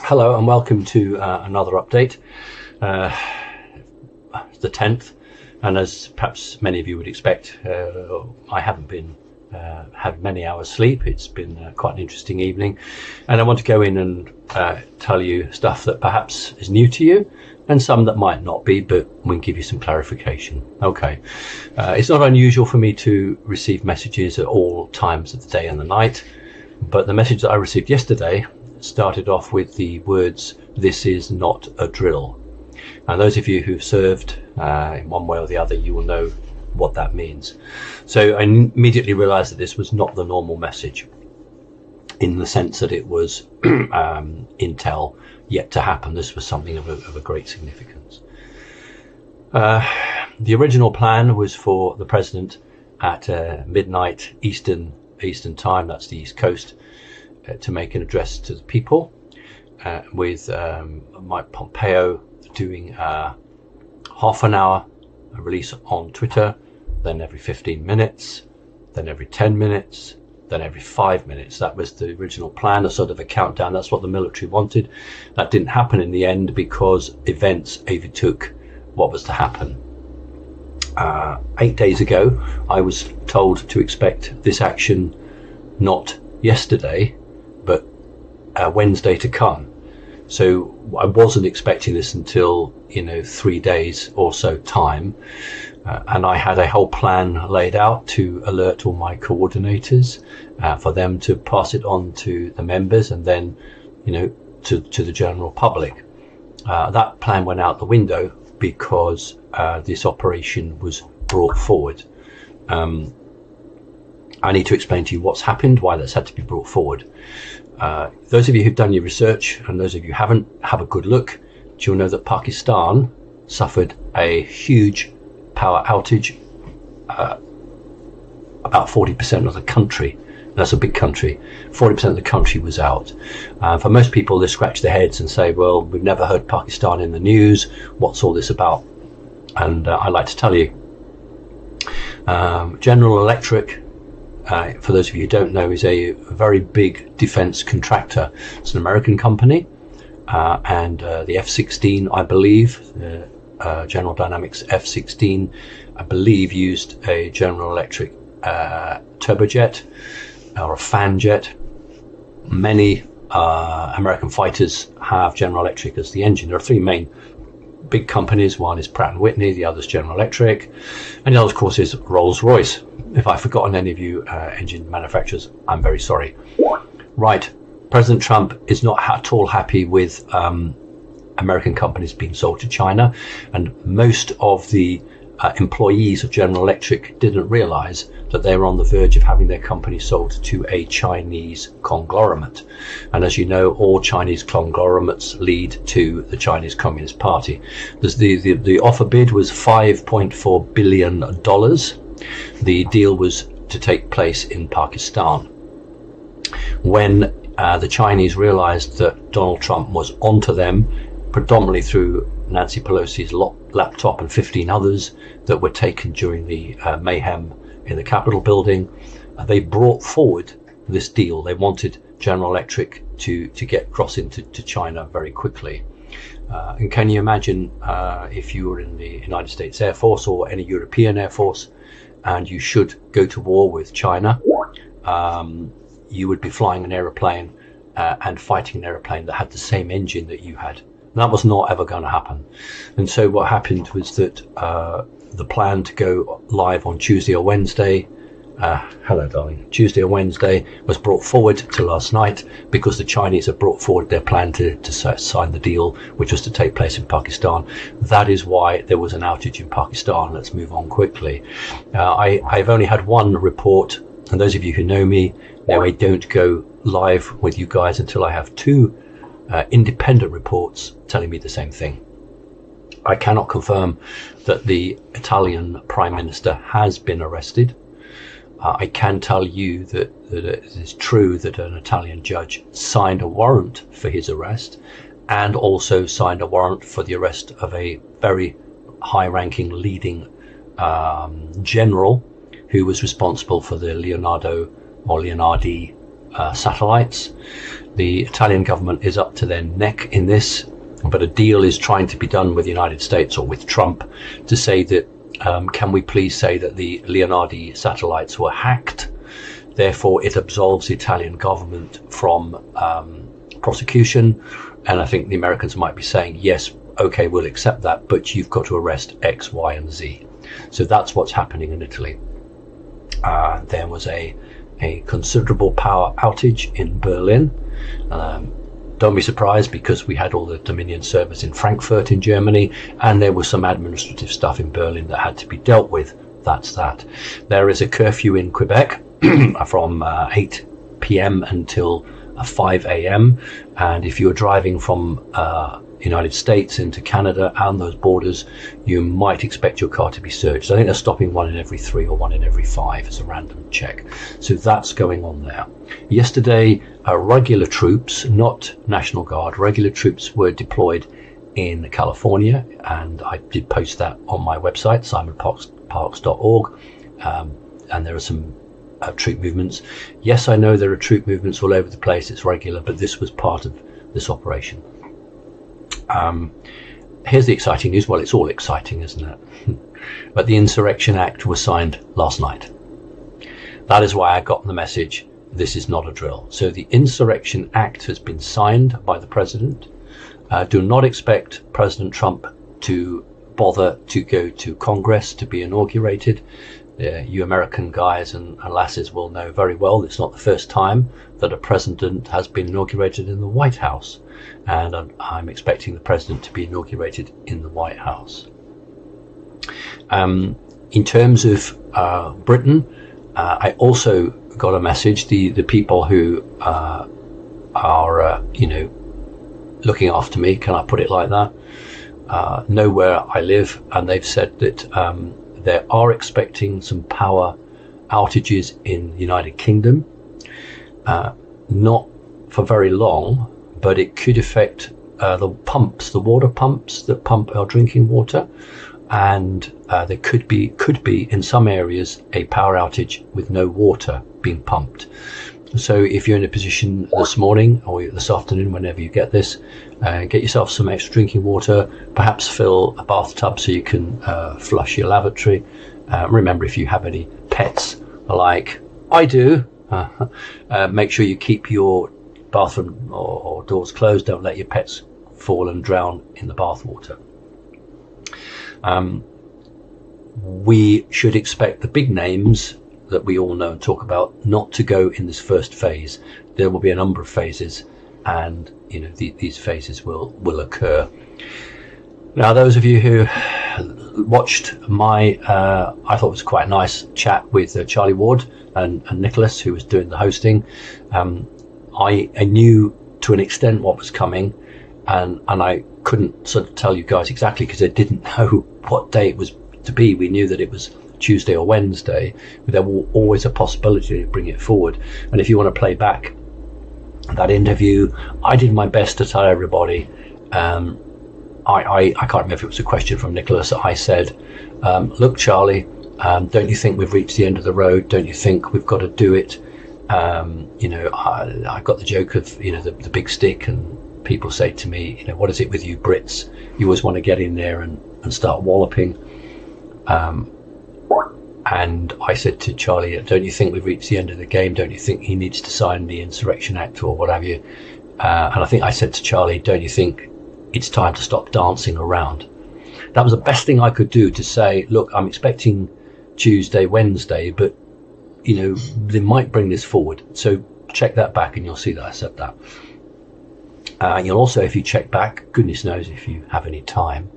Hello and welcome to another update, the 10th, and as perhaps many of you would expect, I haven't been had many hours sleep. It's been quite an interesting evening, and I want to go in and tell you stuff that perhaps is new to you and some that might not be, but we'll give you some clarification. Okay, it's not unusual for me to receive messages at all times of the day and the night, but the message that I received yesterday started off with the words, "This is not a drill." And those of you who've served in one way or the other, you will know what that means. So I immediately realized that this was not the normal message, in the sense that it was intel yet to happen. This was something of a great significance. The original plan was for the president at midnight Eastern time, that's the East Coast, to make an address to the people, with Mike Pompeo doing half an hour release on Twitter, then every 15 minutes, then every 10 minutes, then every 5 minutes. That was the original plan, a sort of a countdown. That's what the military wanted. That didn't happen in the end because events overtook what was to happen. 8 days ago, I was told to expect this action not yesterday, but Wednesday to come. So I wasn't expecting this until 3 days or so time, and I had a whole plan laid out to alert all my coordinators, for them to pass it on to the members, and then to the general public. That plan went out the window because this operation was brought forward. I need to explain to you what's happened, why that's had to be brought forward. Those of you who've done your research, and those of you who haven't, have a good look. You'll know that Pakistan suffered a huge power outage. About 40% of the country, that's a big country, 40% of the country was out. For most people, they scratch their heads and say, well, we've never heard Pakistan in the news. What's all this about? And I'd like to tell you. General Electric, for those of you who don't know, is a very big defense contractor. It's an American company, and the F-16, I believe, General Dynamics F-16, I believe, used a General Electric turbojet or a fan jet. Many American fighters have General Electric as the engine. There are three main big companies. One is Pratt & Whitney, the other is General Electric, and the other, of course, is Rolls-Royce. If I've forgotten any of you engine manufacturers, I'm very sorry. Right, President Trump is not at all happy with American companies being sold to China, and most of the employees of General Electric didn't realize that they were on the verge of having their company sold to a Chinese conglomerate. And as you know, all Chinese conglomerates lead to the Chinese Communist Party. The offer bid was $5.4 billion. The deal was to take place in Pakistan. When the Chinese realized that Donald Trump was onto them, predominantly through Nancy Pelosi's laptop and 15 others that were taken during the mayhem in the Capitol building, they brought forward this deal. They wanted General Electric to get across into China very quickly. And can you imagine if you were in the United States Air Force or any European Air Force, and you should go to war with China, you would be flying an aeroplane and fighting an aeroplane that had the same engine that you had. And that was not ever going to happen. And so what happened was that the plan to go live on Tuesday or Wednesday, hello darling, Tuesday or Wednesday, was brought forward to last night because the Chinese have brought forward their plan to sign the deal, which was to take place in Pakistan. That is why there was an outage in Pakistan. Let's move on quickly. I've only had one report, and those of you who know me know I don't go live with you guys until I have two independent reports telling me the same thing. I cannot confirm that the Italian Prime Minister has been arrested. I can tell you that it is true that an Italian judge signed a warrant for his arrest, and also signed a warrant for the arrest of a very high-ranking leading general who was responsible for the Leonardi satellites. The Italian government is up to their neck in this, but a deal is trying to be done with the United States or with Trump to say that can we please say that the Leonardo satellites were hacked, therefore it absolves the Italian government from prosecution. And I think the Americans might be saying, yes, okay, we'll accept that, but you've got to arrest X, Y, and Z. So that's what's happening in Italy. There was a considerable power outage in Berlin. Don't be surprised, because we had all the Dominion servers in Frankfurt in Germany, and there was some administrative stuff in Berlin that had to be dealt with. That's that. There is a curfew in Quebec from 8 p.m. until 5 a.m. And if you're driving from United States into Canada and those borders, you might expect your car to be searched. I think they're stopping 1 in every 3 or 1 in every 5 as a random check. So that's going on there. Yesterday, regular troops, not National Guard, regular troops were deployed in California, and I did post that on my website, simonparks.org, and there are some troop movements. Yes, I know there are troop movements all over the place, it's regular, but this was part of this operation. Here's the exciting news. Well, it's all exciting, isn't it? But the Insurrection Act was signed last night. That is why I got the message, this is not a drill. So the Insurrection Act has been signed by the president. Do not expect President Trump to bother to go to Congress to be inaugurated. You American guys and lasses will know very well it's not the first time that a president has been inaugurated in the White House, and I'm expecting the president to be inaugurated in the White House. In terms of Britain, I also got a message. The people who are looking after me, can I put it like that, know where I live, and they've said that they are expecting some power outages in the United Kingdom, not for very long, but it could affect the water pumps that pump our drinking water, and there could be in some areas a power outage with no water being pumped. So if you're in a position this morning or this afternoon, whenever you get this, get yourself some extra drinking water, perhaps fill a bathtub so you can flush your lavatory. Remember, if you have any pets like I do, make sure you keep your bathroom or doors closed. Don't let your pets fall and drown in the bathwater. We should expect the big names that we all know and talk about not to go in this first phase. There will be a number of phases, and these phases will occur. Now, those of you who watched my I thought it was quite a nice chat with Charlie Ward and Nicholas, who was doing the hosting, I knew to an extent what was coming, and I couldn't sort of tell you guys exactly because I didn't know what day it was to be. We knew that it was Tuesday or Wednesday, but there was always a possibility to bring it forward. And if you want to play back that interview, I did my best to tell everybody. I can't remember if it was a question from Nicholas. I said, look, Charlie, don't you think we've reached the end of the road? Don't you think we've got to do it? I got the joke of the big stick, and people say to me, what is it with you Brits? You always want to get in there and start walloping. And I said to Charlie, don't you think we've reached the end of the game? Don't you think he needs to sign the Insurrection Act or what have you? And I think I said to Charlie, don't you think it's time to stop dancing around? That was the best thing I could do to say, look, I'm expecting Tuesday, Wednesday, but they might bring this forward. So check that back and you'll see that I said that. You'll also, if you check back, goodness knows if you have any time,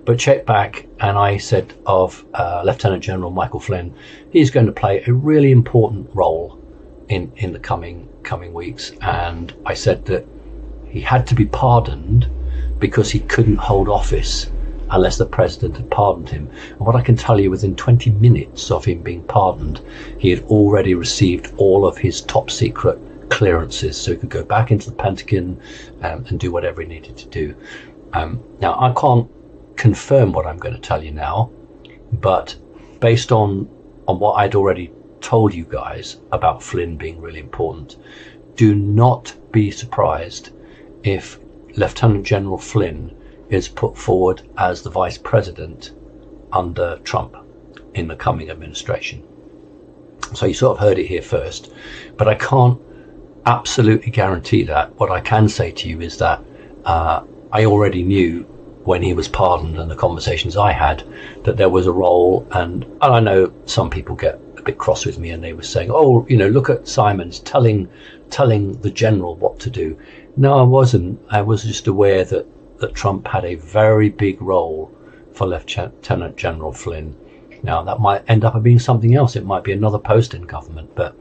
but check back, and I said of Lieutenant General Michael Flynn, he's going to play a really important role in the coming weeks. And I said that he had to be pardoned because he couldn't hold office unless the president had pardoned him. And what I can tell you, within 20 minutes of him being pardoned, he had already received all of his top secret clearances, so he could go back into the Pentagon and do whatever he needed to do. Now, I can't confirm what I'm going to tell you now, but based on what I'd already told you guys about Flynn being really important, do not be surprised if Lieutenant General Flynn is put forward as the vice president under Trump in the coming administration. So you sort of heard it here first, but I can't absolutely guarantee that. What I can say to you is that I already knew when he was pardoned and the conversations I had that there was a role, and I know some people get a bit cross with me and they were saying, oh, you know, look at Simons telling the general what to do. No, I wasn't. I was just aware that Trump had a very big role for Lieutenant General Flynn. Now, that might end up being something else. It might be another post in government, but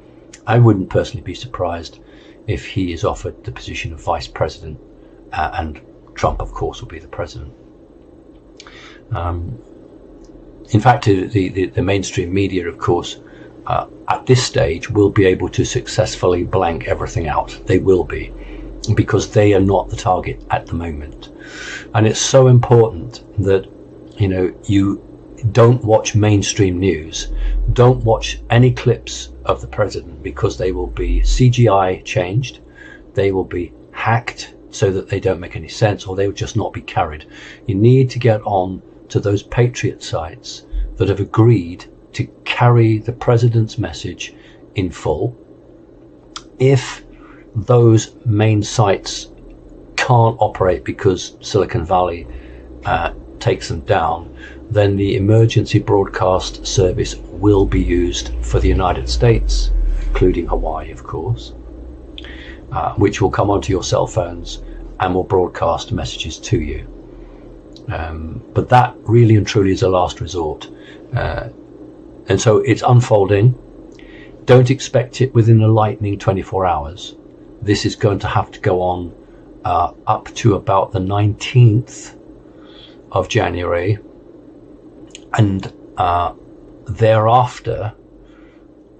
I wouldn't personally be surprised if he is offered the position of vice president, and Trump, of course, will be the president. In fact, the mainstream media, of course, at this stage will be able to successfully blank everything out. They will be, because they are not the target at the moment. And it's so important that, you know, you don't watch mainstream news. Don't watch any clips of the president, because they will be CGI changed. They will be hacked so that they don't make any sense, or they will just not be carried. You need to get on to those patriot sites that have agreed to carry the president's message in full. If those main sites can't operate because Silicon Valley takes them down, then the emergency broadcast service will be used for the United States, including Hawaii, of course, which will come onto your cell phones and will broadcast messages to you. But that really and truly is a last resort. And so it's unfolding. Don't expect it within a lightning 24 hours. This is going to have to go on up to about the 19th of January. And thereafter,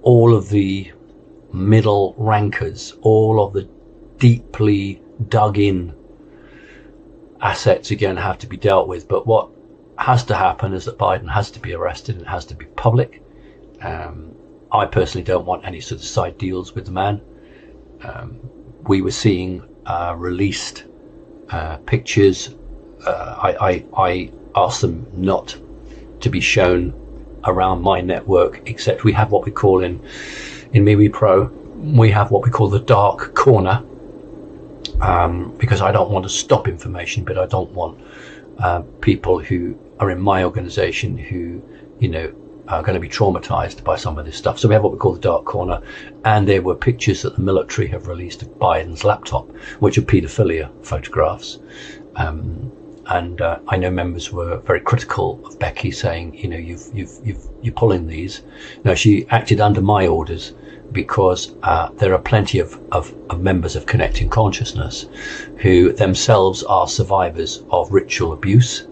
all of the middle rankers, all of the deeply dug in assets again have to be dealt with. But what has to happen is that Biden has to be arrested, and it has to be public. I personally don't want any sort of side deals with the man. We were seeing released pictures. I asked them not to be shown around my network, except we have what we call in MeWe Pro, we have what we call the dark corner, because I don't want to stop information, but I don't want people who are in my organization who, you know, are going to be traumatized by some of this stuff. So we have what we call the dark corner, and there were pictures that the military have released of Biden's laptop, which are paedophilia photographs. And I know members were very critical of Becky, saying, you know, you're pulling these. Now, she acted under my orders, because there are plenty of members of Connecting Consciousness who themselves are survivors of ritual abuse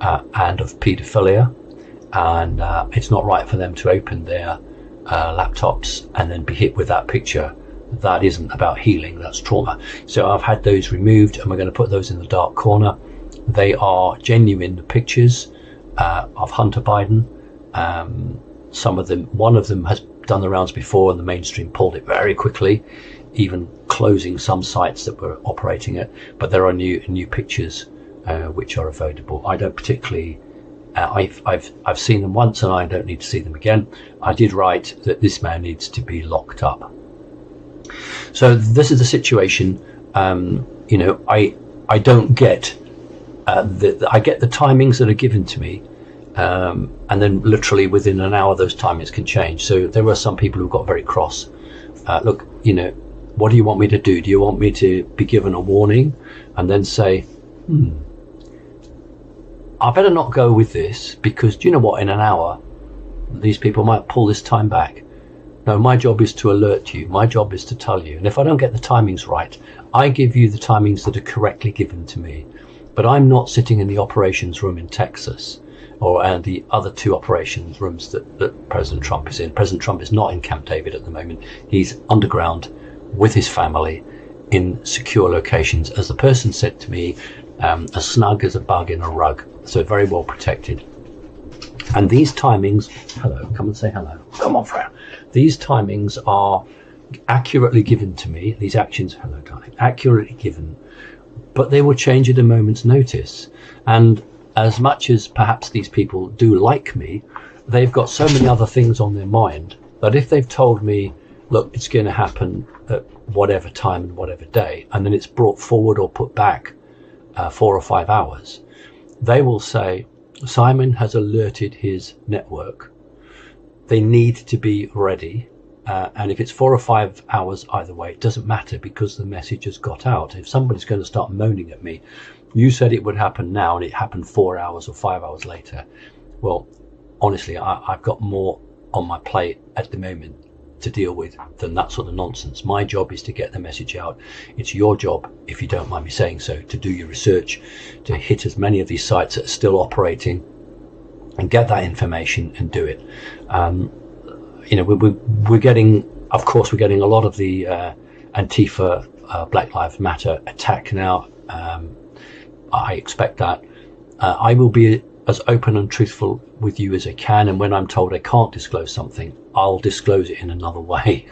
and of paedophilia, and it's not right for them to open their laptops and then be hit with that picture. That isn't about healing, that's trauma. So I've had those removed, and we're going to put those in the dark corner. They are genuine pictures of Hunter Biden. Some of them, one of them has done the rounds before, and the mainstream pulled it very quickly, even closing some sites that were operating it. But there are new pictures which are available. I don't particularly. I've seen them once, and I don't need to see them again. I did write that this man needs to be locked up. So this is the situation. You know, I don't get. I get the timings that are given to me, and then literally within an hour those timings can change. So there were some people who got very cross. Look, you know, what do you want me to do? Do you want me to be given a warning and then say, I better not go with this, because do you know what, in an hour these people might pull this time back? No, my job is to alert you. My job is to tell you. And if I don't get the timings right, I give you the timings that are correctly given to me. But I'm not sitting in the operations room in Texas, and the other two operations rooms that President Trump is in. President Trump is not in Camp David at the moment. He's underground with his family in secure locations, as the person said to me, as snug as a bug in a rug. So very well protected. And these timings, hello, come and say hello. Come on, Fran. These timings are accurately given to me, these actions, hello darling, accurately given, but they will change at a moment's notice. And as much as perhaps these people do like me, they've got so many other things on their mind that if they've told me, look, it's going to happen at whatever time and whatever day, and then it's brought forward or put back 4 or 5 hours, they will say, Simon has alerted his network. They need to be ready. And if it's 4 or 5 hours either way, it doesn't matter because the message has got out. If somebody's going to start moaning at me, you said it would happen now and it happened 4 hours or 5 hours later. Well, honestly, I've got more on my plate at the moment to deal with than that sort of nonsense. My job is to get the message out. It's your job, if you don't mind me saying so, to do your research, to hit as many of these sites that are still operating and get that information and do it. We're getting, of course, we're getting a lot of the Antifa, Black Lives Matter attack now. I expect that. I will be as open and truthful with you as I can, and when I'm told I can't disclose something, I'll disclose it in another way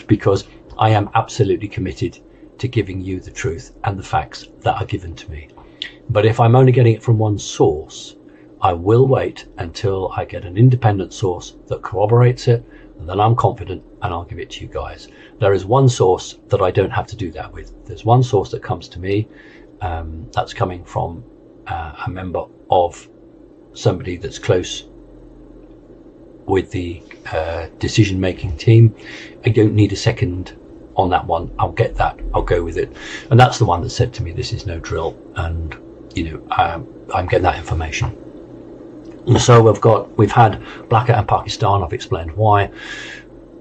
because I am absolutely committed to giving you the truth and the facts that are given to me. But if I'm only getting it from one source, I will wait until I get an independent source that corroborates it, and then I'm confident and I'll give it to you guys. There is one source that I don't have to do that with. There's one source that comes to me that's coming from a member of somebody that's close with the decision-making team. I don't need a second on that one. I'll get that. I'll go with it. And that's the one that said to me, this is no drill. And, I'm getting that information. And so we've had blackout in Pakistan. I've explained why.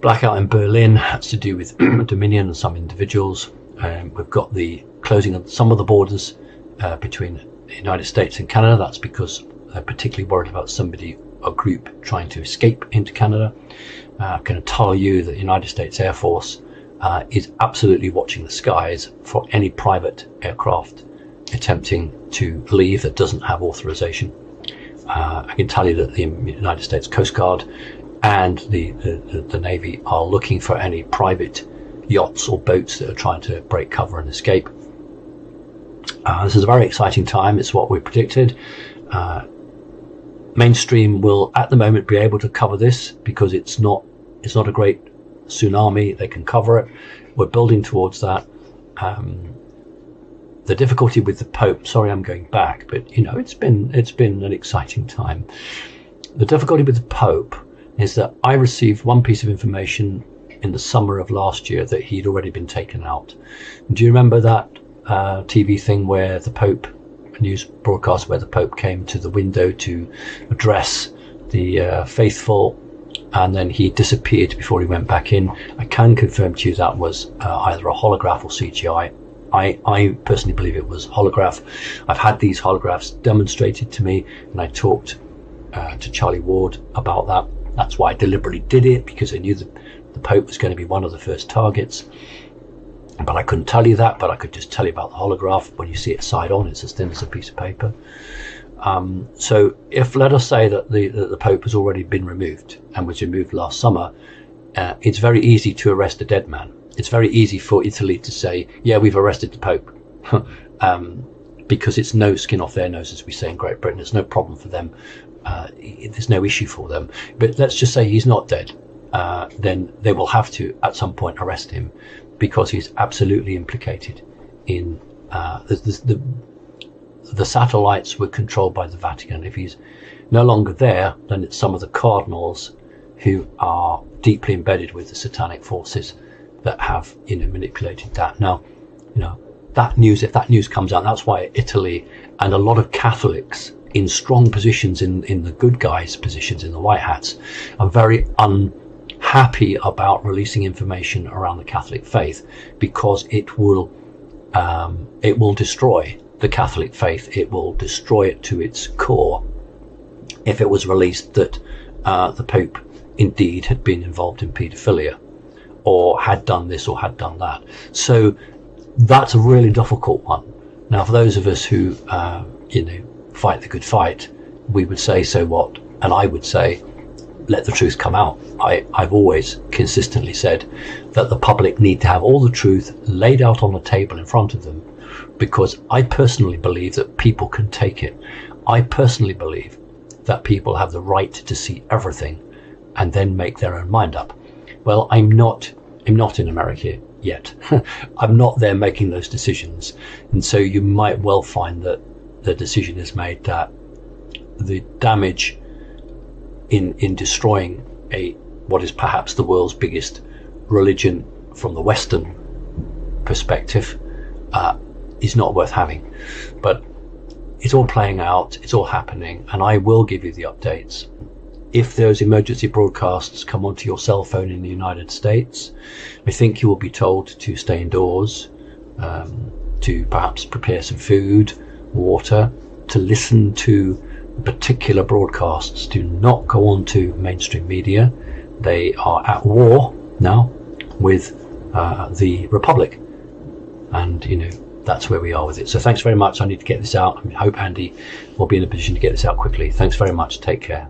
Blackout in Berlin has to do with Dominion and some individuals. We've got the closing of some of the borders between the United States and Canada. That's because they're particularly worried about somebody, a group, trying to escape into Canada. I'm going to tell you that the United States Air Force is absolutely watching the skies for any private aircraft attempting to leave that doesn't have authorization. I can tell you that the United States Coast Guard and the Navy are looking for any private yachts or boats that are trying to break cover and escape. This is a very exciting time. It's what we predicted. Mainstream will at the moment be able to cover this because it's not a great tsunami. They can cover it. We're building towards that. The difficulty with the Pope, sorry I'm going back, but it's been an exciting time. The difficulty with the Pope is that I received one piece of information in the summer of last year that he'd already been taken out. Do you remember that TV thing where the Pope, a news broadcast where the Pope came to the window to address the faithful, and then he disappeared before he went back in? I can confirm to you that was either a holograph or CGI. I personally believe it was holograph. I've had these holographs demonstrated to me, and I talked to Charlie Ward about that. That's why I deliberately did it, because I knew the Pope was going to be one of the first targets. But I couldn't tell you that, but I could just tell you about the holograph. When you see it side on, it's as thin as a piece of paper. So if, let us say that the Pope has already been removed and was removed last summer, it's very easy to arrest a dead man. It's very easy for Italy to say, yeah, we've arrested the Pope, because it's no skin off their nose, as we say in Great Britain. It's no problem for them. There's no issue for them. But let's just say he's not dead. Then they will have to, at some point, arrest him, because he's absolutely implicated in the satellites were controlled by the Vatican. If he's no longer there, then it's some of the cardinals who are deeply embedded with the satanic forces that have manipulated that. Now, that news, if that news comes out, that's why Italy and a lot of Catholics in strong positions in the good guys' positions in the white hats are very unhappy about releasing information around the Catholic faith, because it will destroy the Catholic faith. It will destroy it to its core if it was released that the Pope indeed had been involved in paedophilia, or had done this or had done that. So that's a really difficult one. Now, for those of us who fight the good fight, we would say, so what? And I would say, let the truth come out. I've always consistently said that the public need to have all the truth laid out on the table in front of them, because I personally believe that people can take it. I personally believe that people have the right to see everything and then make their own mind up. Well, I'm not in America yet. I'm not there making those decisions. And so you might well find that the decision is made that the damage in destroying what is perhaps the world's biggest religion from the Western perspective is not worth having. But it's all playing out, it's all happening, and I will give you the updates. If those emergency broadcasts come onto your cell phone in the United States, I think you will be told to stay indoors, to perhaps prepare some food, water, to listen to particular broadcasts. Do not go on to mainstream media. They are at war now with the Republic, and that's where we are with it. So thanks very much. I need to get this out. I hope Andy will be in a position to get this out quickly. Thanks very much. Take care.